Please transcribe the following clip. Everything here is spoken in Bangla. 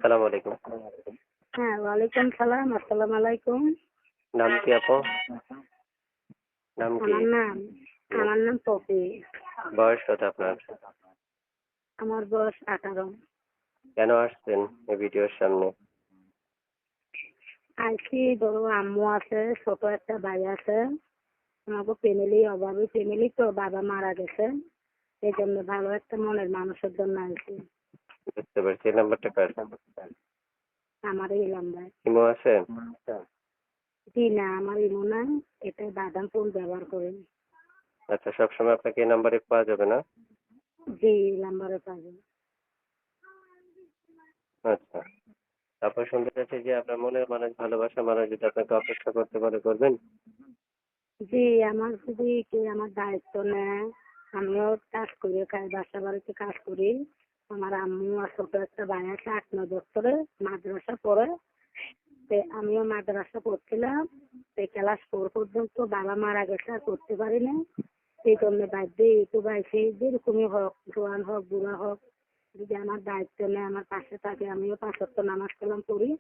সালাম আলাইকুম। হ্যাঁ, ওয়ালাইকুম সালাম। আসসালামু আলাইকুম। নাম কি আপু? নাম কি? আমার নাম পপি। বয়স কত আপনার? আমার বয়স 18। কেন আসছেন এই ভিডিওর সামনে? আইসি ধরো আম্মু আছে, ছোট একটা ভাই আছে। আমাকে ফ্যামিলি অভাবে, ফ্যামিলি তো বাবা মারা গেছে। এই জন্য ভালো একটা মনের মানুষের জন্য আইসি। বুঝতে পারছি। এই নাম্বারটা কার? আমার এই নাম্বার। ইমো আছে? জি না, আমার ইমো নাই। এটা বাদাম ফোন ব্যবহার করেন। আচ্ছা, সবসময় আপনাকে এই নাম্বারে পাওয়া যাবে না? জি, নাম্বারে পাবেন। আচ্ছা, তারপর শুনতে চাচ্ছি যে আপনার মনের মানুষ, ভালোবাসার মানুষ যদি আপনাকে অপেক্ষা করতে বলে, করবেন? জি, আমার যদি কেউ আমার দায়িত্ব নেয়, আমিও কাজ করি, বাসা বাড়িতে কাজ করি। আমার আম্মু আর ছোট একটা ভাই আছে, 8-9 বছরে মাদ্রাসা পড়ে। আমিও মাদ্রাসা পড়ছিলাম। ক্লাস 4 পর্যন্ত বাবা মারা গেছে, আর করতে পারি না। এই জন্য বাধ্য ইউটিউব আইসি, যেরকমই হোক, জোয়ান হোক বুড়া হোক, যদি আমার দায়িত্ব নেয়, আমার পাশে থাকে, আমিও 5 ওয়াক্ত নামাজ কালাম পড়ি।